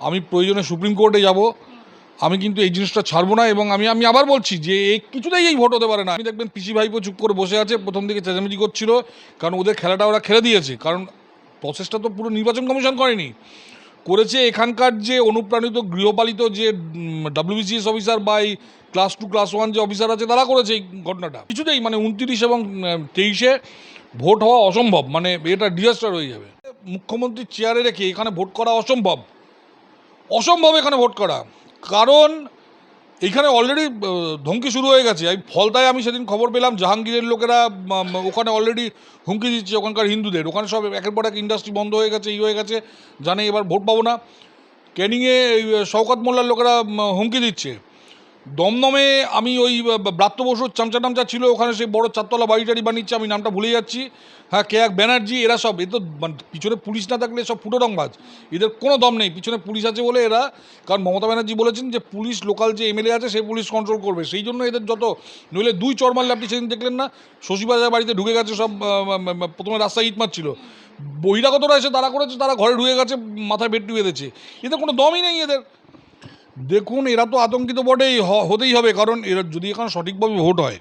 আমি প্রয়োজনে সুপ্রিম কোর্টে যাব। আমি কিন্তু এই জিনিসটা ছাড়বো না এবং আমি আবার বলছি যে এই কিছুতেই এই ভোট হতে পারে না। আমি দেখবেন পিসি ভাইপো চুপ করে বসে আছে, প্রথম দিকে চেঁচামেচি করছিল, কারণ ওদের খেলাটা ওরা খেলে দিয়েছে। কারণ প্রসেসটা তো পুরো নির্বাচন কমিশন করেনি, করেছে এখানকার যে অনুপ্রাণিত গৃহপালিত যে WBCS অফিসার বা এই ক্লাস 2 ক্লাস 1 যে অফিসার আছে তারা করেছে এই ঘটনাটা। কিছুতেই মানে 29 এবং 23-এ ভোট হওয়া অসম্ভব, মানে এটা ডিজাস্টার হয়ে যাবে। মুখ্যমন্ত্রীর চেয়ারে রেখে এখানে ভোট করা অসম্ভব, অসম্ভব এখানে ভোট করা। কারণ এইখানে অলরেডি ধমকি শুরু হয়ে গেছে। এই ফলতায় আমি সেদিন খবর পেলাম জাহাঙ্গীরের লোকেরা ওখানে অলরেডি হুমকি দিচ্ছে ওখানকার হিন্দুদের। ওখানে সব একের পর এক ইন্ডাস্ট্রি বন্ধ হয়ে গেছে, হয়ে গেছে, জানে এবার ভোট পাবো না। ক্যানিংয়ে শওকত মোল্লার লোকেরা হুমকি দিচ্ছে। দমদমে আমি ওই ব্রাত্য বসুর চামচা টামচা ছিল, ওখানে সেই বড় চারতলা বাড়ি টাড়ি বানিয়েছে, আমি নামটা ভুলে যাচ্ছি। হ্যাঁ, কে এক ব্যানার্জি, এরা সব এ তো পিছনে পুলিশ না থাকলে সব ফুটো রংবাজ, এদের কোনো দম নেই। পিছনে পুলিশ আছে বলে এরা, কারণ মমতা ব্যানার্জি বলেছেন যে পুলিশ লোকাল যে MLA আছে সেই পুলিশ কন্ট্রোল করবে, সেই জন্য এদের যত নইলে 2 চড় মারলে। আপনি সেদিন দেখলেন না, শশীবাজার বাড়িতে ঢুকে গেছে সব, প্রথমে রাস্তায় ইট মারছিল, বহিরাগতরা এসে তারা করেছে, তারা ঘরে ঢুকে গেছে, মাথায় বেড বেঁধেছে, এদের কোনো দমই নেই এদের। দেখুন, এরা তো আতঙ্কিত বটেই, হতেই হবে, কারণ এরা যদি এখন সঠিকভাবে ভোট হয়,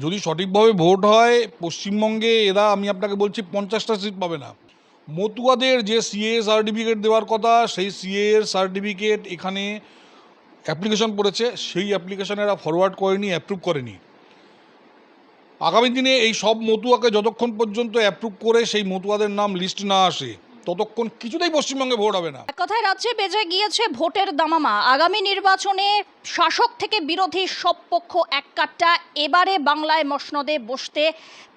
যদি সঠিকভাবে ভোট হয় পশ্চিমবঙ্গে, এরা আমি আপনাকে বলছি 50টা সিট পাবে না। মতুয়াদের যে CA সার্টিফিকেট দেওয়ার কথা, সেই CA সার্টিফিকেট এখানে অ্যাপ্লিকেশন পড়েছে, সেই অ্যাপ্লিকেশন এরা ফরওয়ার্ড করেনি, অ্যাপ্রুভ করেনি। আগামী দিনে এই সব মতুয়াকে যতক্ষণ পর্যন্ত অ্যাপ্রুভ করে সেই মতুয়াদের নাম লিস্ট না আসে, ততক্ষণ কিছুতেই পশ্চিমবঙ্গে ভোট হবে না। এক কথায় রাজ্যে বেজে গিয়েছে ভোটের দামামা। আগামী নির্বাচনে শাসক থেকে বিরোধী সব পক্ষ এক কাট্টা। এবারে বাংলায় মসনদে বসতে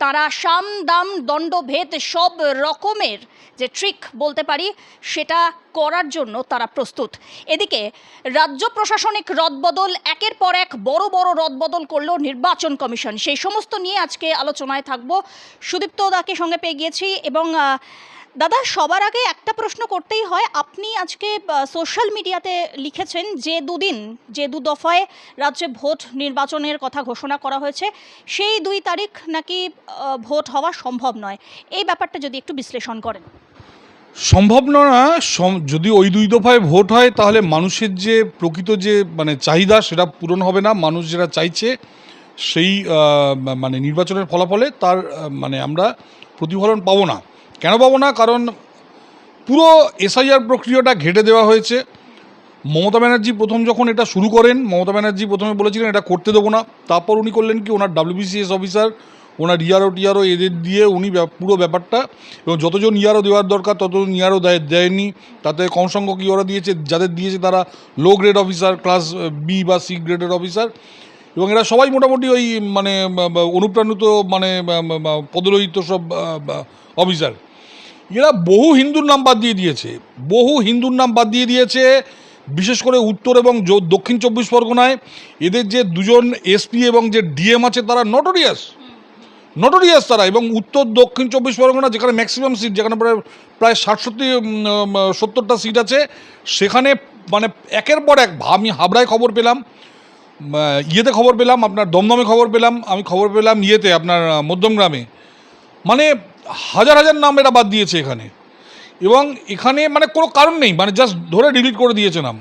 তারা সাম দাম দণ্ডভেদ সব রকমের যে ট্রিক বলতে পারি সেটা করার জন্য তারা প্রস্তুত। এদিকে রাজ্য প্রশাসনিক রদবদল, একের পর এক বড় বড় রদবদল করলো নির্বাচন কমিশন। সেই সমস্ত নিয়ে আজকে আলোচনায় থাকবো। সুদীপ্ত দাকে সঙ্গে পেয়ে গিয়েছি। এবং দাদা, সবার আগে একটা প্রশ্ন করতেই হয়, আপনি আজকে সোশ্যাল মিডিয়াতে লিখেছেন যে দু দফায় রাজ্যে ভোট নির্বাচনের কথা ঘোষণা করা হয়েছে, সেই 2 তারিখ নাকি ভোট হওয়া সম্ভব নয়। এই ব্যাপারটা যদি একটু বিশ্লেষণ করেন। সম্ভব না। যদি ওই 2 দফায় ভোট হয় তাহলে মানুষের যে প্রকৃত যে মানে চাহিদা সেটা পূরণ হবে না। মানুষ যেটা চাইছে সেই মানে নির্বাচনের ফলাফলে তার মানে আমরা প্রতিফলন পাবো না। কেন পাবো না? কারণ পুরো SIR প্রক্রিয়াটা ঘেঁটে দেওয়া হয়েছে। মমতা ব্যানার্জি প্রথম যখন এটা শুরু করেন, মমতা ব্যানার্জি প্রথমে বলেছিলেন এটা করতে দেবো না। তারপর উনি করলেন কি, ওনার WBCS অফিসার, ওনার ERO এদের দিয়ে উনি পুরো ব্যাপারটা, এবং যতজন ERO দেওয়ার দরকার ততজন ERO দেয়নি। তাতে কম সংখ্যক ERO দিয়েছে, যাদের দিয়েছে তারা low grade officer, class B বা C গ্রেডের অফিসার, এবং এরা সবাই মোটামুটি ওই মানে অনুপ্রাণিত মানে পদলোহিত সব অফিসার। এরা বহু হিন্দুর নাম বাদ দিয়ে দিয়েছে, বহু হিন্দুর নাম বাদ দিয়ে দিয়েছে। বিশেষ করে উত্তর এবং দক্ষিণ 24 পরগনায় এদের যে 2জন SP এবং যে DM আছে তারা নটোরিয়াস তারা। এবং উত্তর দক্ষিণ 24 পরগনা যেখানে ম্যাক্সিমাম সিট, যেখানে প্রায় 60-70টা সিট আছে, সেখানে মানে একের পর এক, আমি হাবড়ায় খবর পেলাম, ইয়েতে খবর পেলাম, আপনার দমদমে খবর পেলাম, আমি খবর পেলাম ইয়েতে আপনার মধ্যমগ্রামে, মানে হাজার হাজার নাম এরা বাদ দিয়েছে এখানে। এবং এখানে মানে কোনো কারণ নেই, মানে জাস্ট ধরে ডিলিট করে দিয়েছে নাম,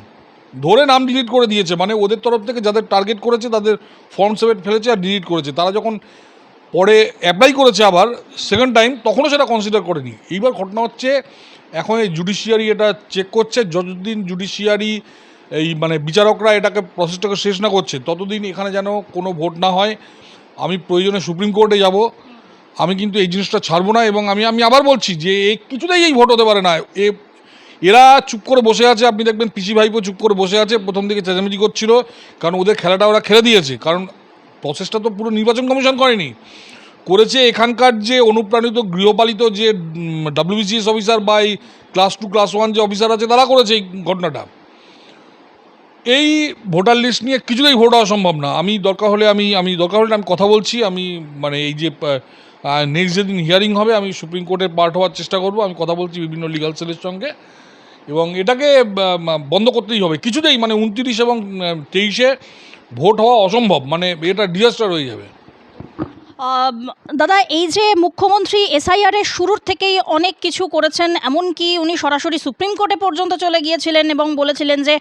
নাম ডিলিট করে দিয়েছে। মানে ওদের তরফ থেকে যাদের টার্গেট করেছে তাদের ফর্ম 7 ফেলেছে আর ডিলিট করেছে। তারা যখন পরে অ্যাপ্লাই করেছে আবার সেকেন্ড টাইম, তখনও সেটা কনসিডার করেনি। এইবার ঘটনা হচ্ছে এখন এই জুডিশিয়ারি এটা চেক করছে। যতদিন জুডিশিয়ারি এই মানে বিচারকরা এটাকে প্রসেসটাকে শেষ না করছে, ততদিন এখানে যেন কোনো ভোট না হয়। আমি প্রয়োজনে সুপ্রিম কোর্টে যাব। আমি কিন্তু এই জিনিসটা ছাড়বো না এবং আমি আবার বলছি যে এই কিছুতেই এই ভোট হতে পারে না। এরা চুপ করে বসে আছে। আপনি দেখবেন পিসি ভাইপো চুপ করে বসে আছে, প্রথম দিকে চেঁচামেচি করছিল, কারণ ওদের খেলাটা ওরা খেলে দিয়েছে। কারণ প্রসেসটা তো পুরো নির্বাচন কমিশন করেনি, করেছে এখানকার যে অনুপ্রাণিত গৃহপালিত যে WBCS অফিসার বা এই ক্লাস 2 ক্লাস 1 যে অফিসার আছে তারা করেছে এই ঘটনাটা। এই ভোটার লিস্ট নিয়ে কিছুতেই ভোট হওয়া সম্ভব না। দরকার হলে আমি কথা বলছি। আমি মানে এই যে নেক্সট যেদিন হিয়ারিং হবে, আমি সুপ্রিম কোর্টের পার্ট হওয়ার চেষ্টা করব। আমি কথা বলছি বিভিন্ন লিগাল সেলের সঙ্গে, এবং এটাকে বন্ধ করতেই হবে কিছুতেই। মানে 29 এবং 23-এ ভোট হওয়া অসম্ভব, মানে এটা ডিজাস্টার হয়ে যাবে। আম, দাদা, এই যে মুখ্যমন্ত্রী এসআইআর এর শুরুর থেকেই অনেক কিছু করেছেন, এমনকি উনি সরাসরি সুপ্রিম কোর্টে পর্যন্ত চলে গিয়েছিলেন এবং বলেছিলেন যে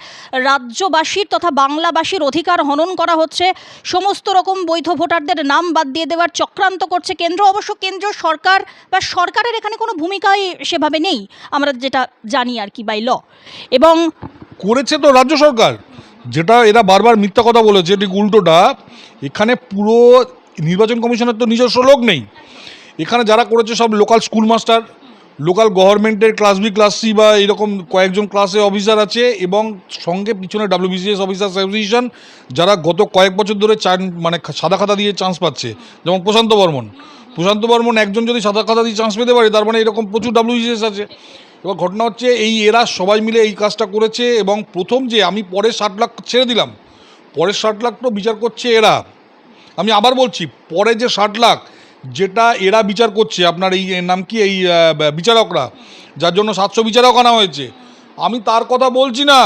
রাজ্যবাসীর তথা বাংলাবাসীর অধিকার হনন করা হচ্ছে, সমস্ত রকম বৈধ ভোটারদের নাম বাদ দিয়ে দেওয়ার চক্রান্ত করছে কেন্দ্র। অবশ্য কেন্দ্র সরকার বা সরকারের এখানে কোনো ভূমিকাই সেভাবে নেই, আমরা যেটা জানি আর কি, বাই ল। এবং করেছে তো রাজ্য সরকার, যেটা এরা বারবার মিথ্যা কথা বলেছে ঠিক উল্টোটা। এখানে পুরো নির্বাচন কমিশনের তো নিজস্ব লোক নেই, এখানে যারা করেছে সব লোকাল স্কুল মাস্টার, লোকাল গভর্নমেন্টের ক্লাস বি ক্লাস সি বা এরকম কয়েকজন ক্লাসে অফিসার আছে, এবং সঙ্গে পিছনে ডাব্লিউবিসিএস অফিসার্স অ্যাসোসিয়েশন, যারা গত কয়েক বছর ধরে মানে সাদা খাতা দিয়ে চান্স পাচ্ছে, যেমন প্রশান্ত বর্মন একজন যদি সাদা খাতা দিয়ে চান্স পেতে পারে, তার মানে এরকম প্রচুর ডাব্লিউবিসিএস আছে। এবার ঘটনা হচ্ছে এরা সবাই মিলে এই কাজটা করেছে, এবং প্রথম যে আমি পরের 60 লাখ ছেড়ে দিলাম, পরের 60 লাখ তো বিচার করছে এরা। আমি আবার বলছি, পরে যে 60 লাখ যেটা এরা বিচার করছে, আপনার এই নাম কি, এই বিচারকরা, যার জন্য 700 বিচারক আনা হয়েছে, আমি তার কথা বলছি না।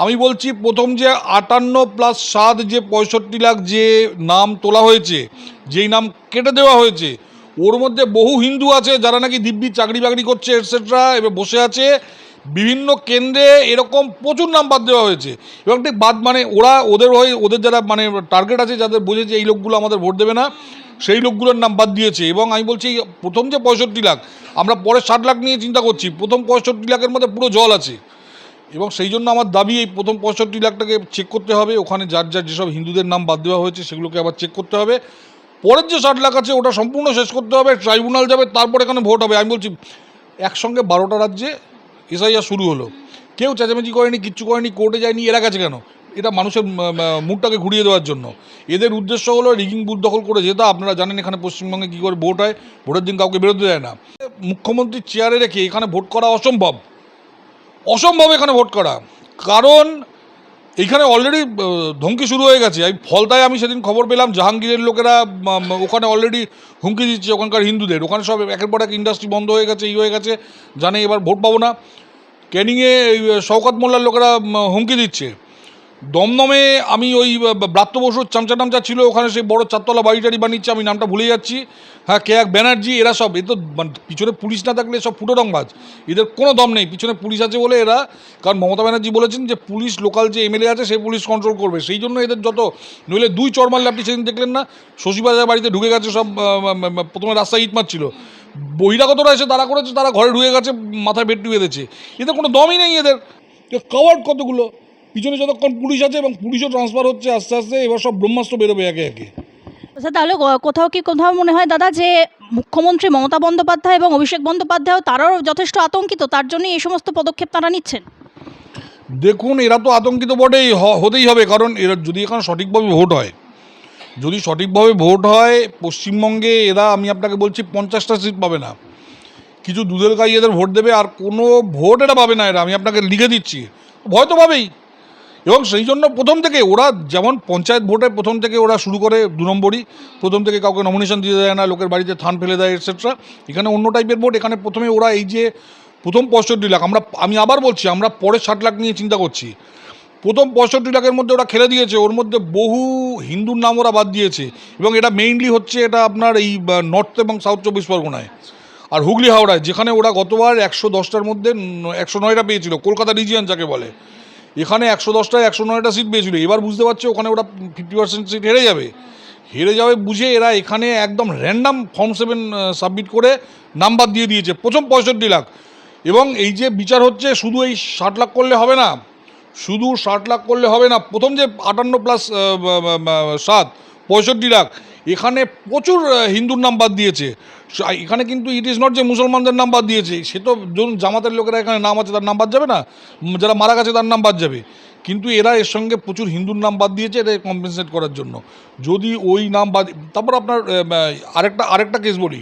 আমি বলছি প্রথম যে 58+7 যে 65 লাখ যে নাম তোলা হয়েছে, যেই নাম কেটে দেওয়া হয়েছে, ওর মধ্যে বহু হিন্দু আছে যারা নাকি দিব্যি চাকরি বাকরি করছে এটসেট্রা, এবার বসে আছে বিভিন্ন কেন্দ্রে, এরকম প্রচুর নাম বাদ দেওয়া হয়েছে। এবং ঠিক বাদ মানে ওরা ওদের যারা মানে টার্গেট আছে, যাদের বুঝেছে এই লোকগুলো আমাদের ভোট দেবে না, সেই লোকগুলোর নাম বাদ দিয়েছে। এবং আমি বলছি প্রথম যে 65 লাখ, আমরা পরে 60 লাখ নিয়ে চিন্তা করছি, প্রথম 65 লাখের মধ্যে পুরো জল আছে। এবং সেই জন্য আমার দাবি, এই প্রথম 65 লাখটাকে চেক করতে হবে, ওখানে যার যেসব হিন্দুদের নাম বাদ দেওয়া হয়েছে সেগুলোকে আবার চেক করতে হবে। পরের যে 60 লাখ আছে ওটা সম্পূর্ণ শেষ করতে হবে, ট্রাইব্যুনাল যাবে, তারপর এখানে ভোট হবে। আমি বলছি একসঙ্গে 12টা রাজ্যে এসআইআর শুরু হলো, কেউ চেঁচামেচি করেনি, কিচ্ছু করেনি, কোর্টে যায়নি, এরা গেছে কেন? এটা মানুষের মুডটাকে ঘুরিয়ে দেওয়ার জন্য। এদের উদ্দেশ্য হলো রিগিং বুথ দখল করে যেটা, আপনারা জানেন এখানে পশ্চিমবঙ্গে কী করে ভোট হয়, ভোটের দিন কাউকে বেরোতে দেয় না। মুখ্যমন্ত্রী চেয়ারে রেখে এখানে ভোট করা অসম্ভব, এখানে ভোট করা। কারণ এইখানে অলরেডি ধমকি শুরু হয়ে গেছে। এই ফলতায় আমি সেদিন খবর পেলাম জাহাঙ্গীরের লোকেরা ওখানে অলরেডি হুমকি দিচ্ছে ওখানকার হিন্দুদের, ওখানে সব একের পর এক ইন্ডাস্ট্রি বন্ধ হয়ে গেছে, হয়ে গেছে, জানে এবার ভোট পাবো না। ক্যানিংয়ে শওকত মোল্লার লোকেরা হুমকি দিচ্ছে। দমদমে আমি ওই ব্রাত্য বসুর চামচা টামচা ছিল, ওখানে সেই বড় 4তলা বাড়ি টাড়ি বানিয়েছে, আমি নামটা ভুলে যাচ্ছি, হ্যাঁ, কে এক ব্যানার্জি, এরা সব, এ তো পিছনে পুলিশ না থাকলে সব ফুটো রংবাজ, এদের কোনো দম নেই। পিছনে পুলিশ আছে বলে এরা, কারণ মমতা ব্যানার্জি বলেছেন যে পুলিশ, লোকাল যে এমএলএ আছে সেই পুলিশ কন্ট্রোল করবে, সেই জন্য এদের যত, নইলে 2 চড় মারলে, আপনি সেদিন দেখলেন না, শশীবাজার বাড়িতে ঢুকে গেছে সব, প্রথমে রাস্তায় ইট মারছিল, বহিরাগতরা এসে তারা করেছে, তারা ঘরে ঢুকে গেছে, মাথায় বেড বেঁধেছে, এদের কোনো দমই নেই এদের। কাওয়ার্ড কতগুলো, পিছনে যতক্ষণ পুলিশ আছে, এবং পুলিশও ট্রান্সফার হচ্ছে আস্তে আস্তে, এবার সব ব্রহ্মাস্ত্র বেরোবে একে একে। আচ্ছা, তাহলে কোথাও মনে হয় দাদা যে মুখ্যমন্ত্রী মমতা বন্দ্যোপাধ্যায় এবং অভিষেক বন্দ্যোপাধ্যায় তারাও যথেষ্ট আতঙ্কিত, তার জন্যই এই সমস্ত পদক্ষেপ তারা নিচ্ছেন? দেখুন, এরা তো আতঙ্কিত বটেই, হতেই হবে, কারণ এরা যদি এখানে সঠিকভাবে ভোট হয়, পশ্চিমবঙ্গে এরা, আমি আপনাকে বলছি, 50টা সিট পাবে না, কিছু দুধের গাই এদের ভোট দেবে, আর কোনো ভোট এরা পাবে না এরা, আমি আপনাকে লিখে দিচ্ছি, ভয় তো পাবেই। এবং সেই জন্য প্রথম থেকে ওরা, যেমন পঞ্চায়েত ভোটে প্রথম থেকে ওরা শুরু করে 2 নম্বরই, প্রথম থেকে কাউকে নমিনেশন দিয়ে দেয় না, লোকের বাড়িতে থান ফেলে দেয় এটসেট্রা। এখানে অন্য টাইপের ভোট, এখানে প্রথমে ওরা এই যে প্রথম 65 লাখ, আমি আবার বলছি, আমরা পরে 60 লাখ নিয়ে চিন্তা করছি, প্রথম 65 লাখের মধ্যে ওরা খেলে দিয়েছে, ওর মধ্যে বহু হিন্দুর নাম ওরা বাদ দিয়েছে, এবং এটা মেইনলি হচ্ছে এটা আপনার এই নর্থ এবং সাউথ 24 পরগনায় আর হুগলি হাওড়ায়, যেখানে ওরা গতবার 110টার মধ্যে 109টা পেয়েছিল, কলকাতা রিজিয়ন যাকে বলে, এখানে 110টায় 109টা সিট পেয়েছিল। এবার বুঝতে পারছে ওখানে ওরা 50% সিট হেরে যাবে বুঝে এরা এখানে একদম র্যান্ডাম ফর্ম 7 সাবমিট করে নাম্বার দিয়ে দিয়েছে প্রথম 65 লাখ। এবং এই যে বিচার হচ্ছে, শুধু এই 60 লাখ করলে হবে না, প্রথম যে 58+7 65 লাখ, এখানে প্রচুর হিন্দুর নাম বাদ দিয়েছে। এখানে কিন্তু ইট ইজ নট যে মুসলমানদের নাম বাদ দিয়েছে, সে তো ধরুন জামাতের লোকেরা এখানে নাম আছে, তার নাম বাদ যাবে না, যারা মারা গেছে তার নাম বাদ যাবে, কিন্তু এরা এর সঙ্গে প্রচুর হিন্দুর নাম বাদ দিয়েছে এটা কম্পেনসেট করার জন্য। যদি ওই নাম বাদ, তারপর আপনার আরেকটা কেস বলি,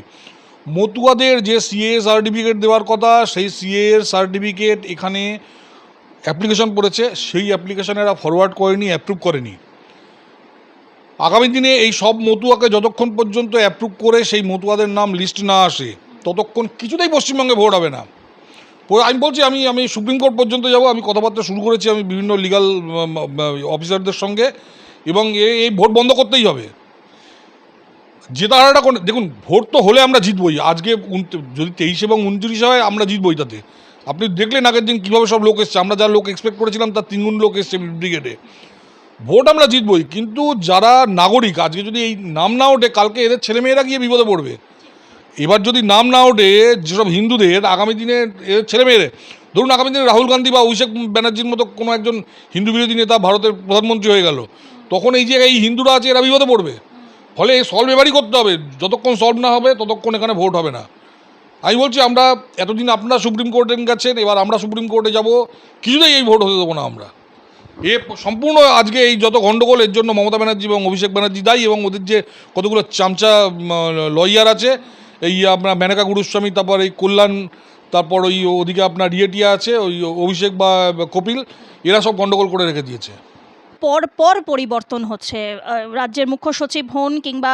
মতুয়াদের যে সিএ সার্টিফিকেট দেওয়ার কথা, সেই সিএ সার্টিফিকেট এখানে অ্যাপ্লিকেশন করেছে, সেই অ্যাপ্লিকেশন এরা ফরওয়ার্ড করেনি, অ্যাপ্রুভ করেনি। আগামী দিনে এই সব মতুয়াকে যতক্ষণ পর্যন্ত অ্যাপ্রুভ করে সেই মতুয়াদের নাম লিস্ট না আসে, ততক্ষণ কিছুতেই পশ্চিমবঙ্গে ভোট হবে না। আমি বলছি, আমি সুপ্রিম কোর্ট পর্যন্ত যাব, আমি কথাবার্তা শুরু করেছি আমি বিভিন্ন লিগাল অফিসারদের সঙ্গে, এবং এই ভোট বন্ধ করতেই হবে। জেতা হারাটা কোন, দেখুন ভোট তো হলে আমরা জিতবই। আজকে যদি 23 এবং 29 হয় আমরা জিতবই তাতে। আপনি দেখলেন আগের দিন কীভাবে সব লোক এসছে, আমরা যা লোক এক্সপেক্ট করেছিলাম তার 3 গুণ লোক এসছে ব্রিগেডে। ভোট আমরা জিতবই, কিন্তু যারা নাগরিক আজকে যদি এই নাম না ওঠে, কালকে এদের ছেলেমেয়েরা গিয়ে বিপদে পড়বে। এবার যদি নাম না ওঠে যেসব হিন্দুদের, আগামী দিনে এদের ছেলেমেয়েরা, ধরুন আগামী দিনে রাহুল গান্ধী বা অভিষেক ব্যানার্জির মতো কোনো একজন হিন্দু বিরোধী নেতা ভারতের প্রধানমন্ত্রী হয়ে গেল, তখন এই যে এই হিন্দুরা আছে এরা বিপদে পড়বে। ফলে সলভ এবারই করতে হবে, যতক্ষণ সলভ না হবে ততক্ষণ এখানে ভোট হবে না। আমি বলছি আমরা এতদিন আপনারা সুপ্রিম কোর্টে গেছেন, এবার আমরা সুপ্রিম কোর্টে যাব, কিছুতেই এই ভোট হতে দেবো না আমরা। এ সম্পূর্ণ আজকে এই যত গণ্ডগোল এর জন্য মমতা ব্যানার্জি এবং অভিষেক ব্যানার্জি দায়ী, এবং ওদের যে কতগুলো চামচা লয়ার আছে, এই আপনার মেনকা গুরুস্বামী, তারপর এই কল্যাণ, তারপর ওই ওদিকে আপনার রিয়েটিয়া আছে, ওই অভিষেক বা কপিল, এরা সব গণ্ডগোল করে রেখে দিয়েছে। পর পরিবর্তন হচ্ছে, রাজ্যের মুখ্য সচিব হন কিংবা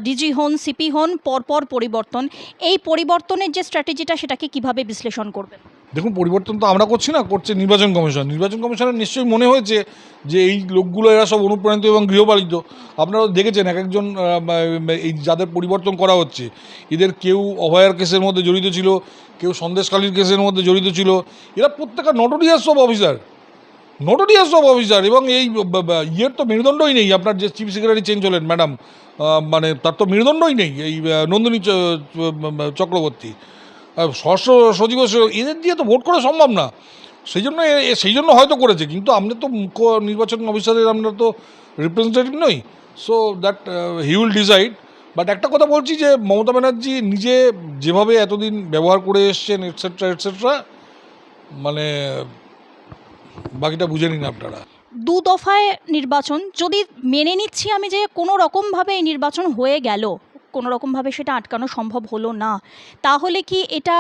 ডিজি হন, সিপি হন, পর পরিবর্তন। এই পরিবর্তনের যে স্ট্র্যাটেজিটা সেটাকে কিভাবে বিশ্লেষণ করবেন? দেখুন, পরিবর্তন তো আমরা করছি না, করছে নির্বাচন কমিশন। নির্বাচন কমিশনের নিশ্চয়ই মনে হয়েছে যে এই লোকগুলো এরা সব অনুপ্রাণিত এবং গৃহপালিত। আপনারা দেখেছেন এক একজন এই যাদের পরিবর্তন করা হচ্ছে, এদের কেউ অভয়ার কেসের মধ্যে জড়িত ছিল, কেউ সন্দেশখালীর কেসের মধ্যে জড়িত ছিল। এরা প্রত্যেকটা নটোরিয়াস সব অফিসার, এবং এই ইয়ের তো মেরুদণ্ডই নেই। আপনার যে চিফ সেক্রেটারি চেঞ্জ হলেন ম্যাডাম, মানে তার তো মেরুদণ্ডই নেই, এই নন্দিনী চক্রবর্তী, স্বরাষ্ট্র সচিব, এদের দিয়ে তো ভোট করা সম্ভব না। সেই জন্য হয়তো করেছে, কিন্তু আমরা তো মুখ্য নির্বাচন অফিসারের আমরা তো রিপ্রেজেন্টেটিভ নই। So that he will decide. But একটা কথা বলছি যে মমতা ব্যানার্জি নিজে যেভাবে এতদিন ব্যবহার করে এসছেন এটসেট্রা এটসেট্রা, মানে বাকিটা বুঝে নিন আপনারা। 2 দফায় নির্বাচন, যদি মেনে নিচ্ছি আমি যে কোনো রকমভাবে এই নির্বাচন হয়ে গেল, কোনো রকমভাবে সেটা আটকানো সম্ভব হলো না, তাহলে কি এটা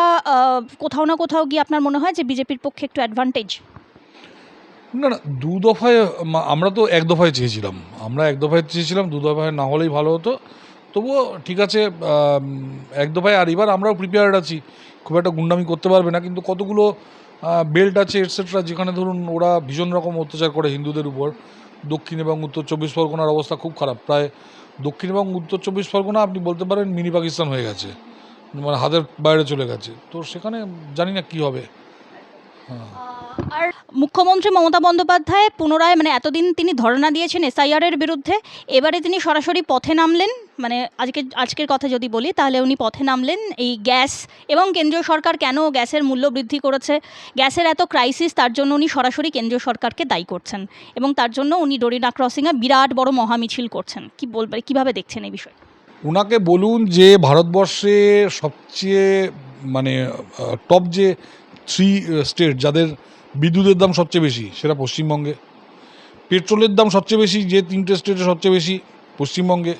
কোথাও না কোথাও গিয়ে আপনার মনে হয় যে বিজেপির পক্ষে একটু অ্যাডভান্টেজ? না না, 2 দফায় আমরা তো 1 দফায় চেয়েছিলাম। আমরা 1 দফায় চেয়েছিলাম, 2 দফায় না হলেই ভালো হতো। তবুও ঠিক আছে, 1 দফায়। আর এবার আমরাও প্রিপেয়ার্ড আছি, খুব একটা গুন্ডামি করতে পারবে না, কিন্তু কতগুলো বেল্ট আছে এটসেট্রা, যেখানে ধরুন ওরা ভীষণ রকম অত্যাচার করে হিন্দুদের উপর। দক্ষিণ এবং উত্তর 24 পরগনার অবস্থা খুব খারাপ। প্রায় দক্ষিণ এবং উত্তর 24 পরগনা আপনি বলতে পারেন মিনি পাকিস্তান হয়ে গেছে, মানে হাতের বাইরে চলে গেছে। তো সেখানে জানি না কী হবে। হ্যাঁ। আর মুখ্যমন্ত্রী মমতা বন্দ্যোপাধ্যায় পুনরায়, মানে এতদিন তিনি ধর্ণা দিয়েছেন এসআইআর এর বিরুদ্ধে, এবারে তিনি সরাসরি পথে নামলেন। মানে আজকের কথা যদি বলি তাহলে উনি পথে নামলেন এই গ্যাস এবং কেন্দ্রীয় সরকার কেন গ্যাসের মূল্য বৃদ্ধি করেছে, গ্যাসের এত ক্রাইসিস, তার জন্য উনি সরাসরি কেন্দ্রীয় সরকারকে দায়ী করছেন, এবং তার জন্য উনি ডোরিনা ক্রসিংয়ে বিরাট বড় মহামিছিল করছেন। কি বলবেন, কীভাবে দেখছেন এই বিষয়? ওনাকে বলুন যে ভারতবর্ষে সবচেয়ে মানে টপ যে 3 স্টেট যাদের বিদ্যুতের দাম সবচেয়ে বেশি, সেটা পশ্চিমবঙ্গে। পেট্রোলের দাম সবচেয়ে বেশি যে 3টে স্টেটে সবচেয়ে বেশি, পশ্চিমবঙ্গে।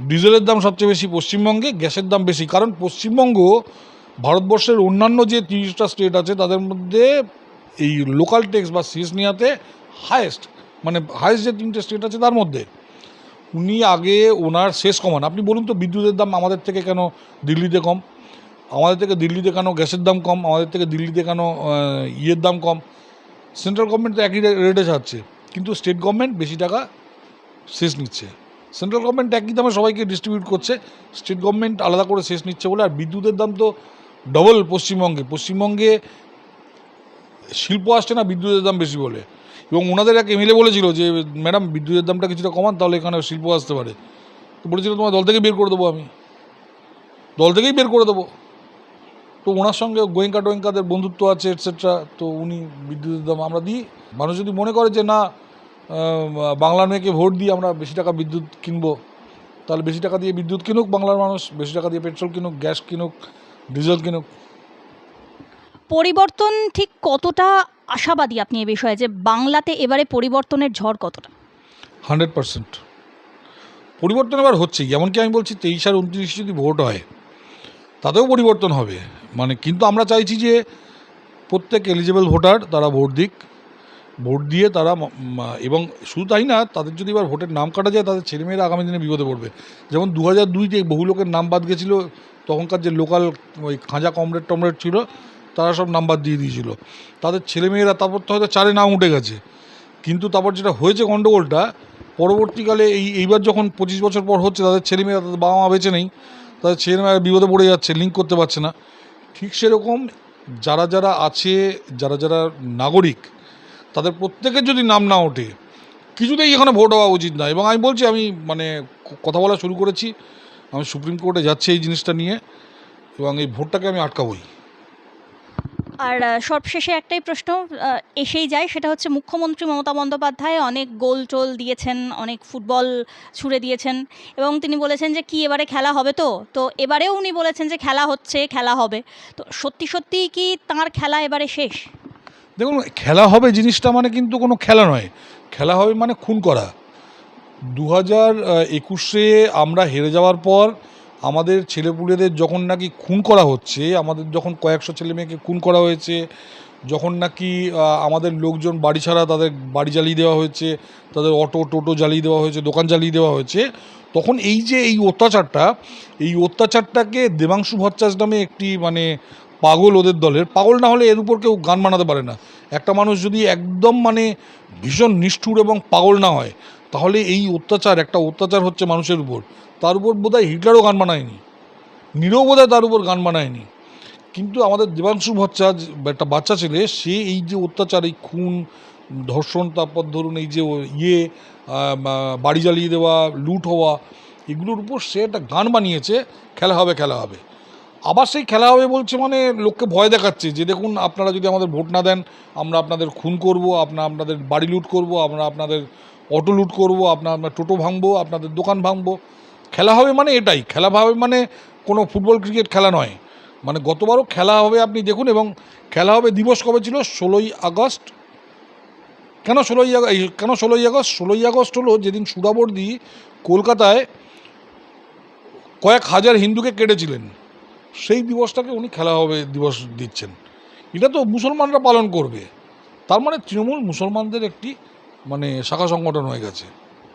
ডিজেলের দাম সবচেয়ে বেশি পশ্চিমবঙ্গে, গ্যাসের দাম বেশি। কারণ পশ্চিমবঙ্গ ভারতবর্ষের অন্যান্য যে 30টা স্টেট আছে তাদের মধ্যে এই লোকাল ট্যাক্স বা সেস নেওয়াতে হায়েস্ট, মানে হায়েস্ট যে 3টে স্টেট আছে তার মধ্যে। উনি আগে ওনার শেষ কমান। আপনি বলুন তো বিদ্যুতের দাম আমাদের থেকে কেন দিল্লিতে কম, আমাদের থেকে দিল্লিতে কেন গ্যাসের দাম কম, আমাদের থেকে দিল্লিতে কেন ইয়ের দাম কম? সেন্ট্রাল গভর্নমেন্ট তো একই রেটে ছাড়ছে, কিন্তু স্টেট গভর্নমেন্ট বেশি টাকা শেষ নিচ্ছে। সেন্ট্রাল গভর্নমেন্ট একই দামে সবাইকে ডিস্ট্রিবিউট করছে, স্টেট গভর্নমেন্ট আলাদা করে শেষ নিচ্ছে বলে। আর বিদ্যুতের দাম তো ডবল পশ্চিমবঙ্গে শিল্প আসছে না বিদ্যুতের দাম বেশি বলে। এবং ওনাদের এক এমএলএ বলেছিল যে ম্যাডাম বিদ্যুতের দামটা কিছুটা কমান, তাহলে এখানে শিল্প আসতে পারে। তো বলেছিল তোমার দল থেকে বের করে দেবো, আমি দল থেকেই বের করে দেবো। তো ওনার সঙ্গে গোয়েঙ্কাদের বন্ধুত্ব আছে এটসেট্রা। তো উনি বিদ্যুতের দাম আমরা দিই। মানুষ যদি মনে করে যে না বাংলার মেয়েকে ভোট দিয়ে আমরা বেশি টাকা বিদ্যুৎ কিনবো, তাহলে বেশি টাকা দিয়ে বিদ্যুৎ কিনুক বাংলার মানুষ, বেশি টাকা দিয়ে পেট্রোল কিনুক, গ্যাস কিনুক, ডিজেল কিনুক। পরিবর্তন ঠিক কতটা আশাবাদী আপনি এ বিষয়ে, যে বাংলাতে এবারে পরিবর্তনের ঝড় কতটা? 100% পরিবর্তন এবার হচ্ছেই। এমনকি আমি বলছি 23 আর 29 যদি ভোট হয় তাতেও পরিবর্তন হবে। মানে কিন্তু আমরা চাইছি যে প্রত্যেক এলিজিবল ভোটার তারা ভোট দিক, ভোট দিয়ে তারা এবং শুধু তাই না, তাদের যদি এবার ভোটের নাম কাটা যায় তাদের ছেলেমেয়েরা আগামী দিনে বিপদে পড়বে। যেমন 2002-তে বহু লোকের নাম বাদ গেছিলো, তখনকার যে লোকাল ওই খাঁজা কমরেড ছিল তারা সব নাম্বার দিয়ে দিয়েছিল, তাদের ছেলেমেয়েরা তারপর তো হয়তো 4-এ নাম উঠে গেছে। কিন্তু তারপর যেটা হয়েছে গণ্ডগোলটা, পরবর্তীকালে এইবার যখন 25 বছর পর হচ্ছে, তাদের ছেলেমেয়েরা, তাদের বাবা মা বেঁচে নেই, তাদের ছেলেমেয়েরা বিপদে পড়ে যাচ্ছে, লিঙ্ক করতে পারছে না। ঠিক সেরকম যারা যারা আছে, যারা যারা নাগরিক, তাদের প্রত্যেকের যদি নাম না ওঠে, কিছুতেই এখানে ভোট হওয়া উচিত না। এবং আমি বলছি, আমি মানে কথা বলা শুরু করেছি, আমি সুপ্রিম কোর্টে যাচ্ছি এই জিনিসটা নিয়ে, এবং এই ভোটটাকে আমি আটকাবই। আর সবশেষে একটাই প্রশ্ন এসেই যায়, সেটা হচ্ছে মুখ্যমন্ত্রী মমতা বন্দ্যোপাধ্যায় অনেক গোল টোল দিয়েছেন, অনেক ফুটবল ছুড়ে দিয়েছেন, এবং তিনি বলেছেন যে কি এবারে খেলা হবে। তো এবারেও উনি বলেছেন যে খেলা হচ্ছে, খেলা হবে। তো সত্যি সত্যিই কি তাঁর খেলা এবারে শেষ? দেখুন, খেলা হবে জিনিসটা মানে কিন্তু কোনো খেলা নয়। খেলা হবে মানে খুন করা। 2021-এ আমরা হেরে যাওয়ার পর আমাদের ছেলেপুলেদের যখন নাকি খুন করা হচ্ছে, আমাদের যখন কয়েকশো ছেলে মেয়েকে খুন করা হয়েছে, যখন নাকি আমাদের লোকজন বাড়ি ছাড়া, তাদের বাড়ি জ্বালিয়ে দেওয়া হয়েছে, তাদের অটো টোটো জ্বালিয়ে দেওয়া হয়েছে, দোকান জ্বালিয়ে দেওয়া হয়েছে, তখন এই যে এই অত্যাচারটাকে দেবাংশু ভট্টাচার্য নামে একটি মানে পাগল, ওদের দলের পাগল না হলে এর উপর কেউ গান বানাতে পারে না। একটা মানুষ যদি একদম মানে ভীষণ নিষ্ঠুর এবং পাগল না হয়, তাহলে এই একটা অত্যাচার হচ্ছে মানুষের উপর, তার উপর বোধহয় হিটলারও গান বানায়নি, নীরও বোধহয় তার উপর গান বানায়নি। কিন্তু আমাদের দেবাংশু ভট্টাচার্য, একটা বাচ্চা ছেলে, সে এই যে অত্যাচার, এই খুন, ধর্ষণ, তারপর ধরুন এই যে বাড়ি জ্বালিয়ে দেওয়া, লুট হওয়া, এগুলোর উপর সে একটা গান বানিয়েছে, খেলা হবে, খেলা হবে। আবার সেই খেলা হবে বলছে, মানে লোককে ভয় দেখাচ্ছে যে দেখুন, আপনারা যদি আমাদের ভোট না দেন, আমরা আপনাদের খুন করব, আপনাদের বাড়ি লুট করব, আমরা আপনাদের অটো লুট করব, আমরা টোটো ভাঙবো, আপনাদের দোকান ভাঙবো। খেলা হবে মানে এটাই, খেলা হবে মানে কোনো ফুটবল ক্রিকেট খেলা নয়। মানে গতবারও খেলা হবে, আপনি দেখুন। এবং খেলা হবে দিবস কবে ছিল? 16ই আগস্ট। কেন 16ই আগস্ট? 16ই আগস্ট হলো যেদিন সুরাবর্দী কলকাতায় কয়েক হাজার হিন্দুকে কেটেছিলেন, সেই দিবসটাকে উনি খেলা হবে দিবস দিচ্ছেন। এটা তো মুসলমানরা পালন করবে, তার মানে তৃণমূল মুসলমানদের একটি মানে শাখা সংগঠন হয়ে গেছে।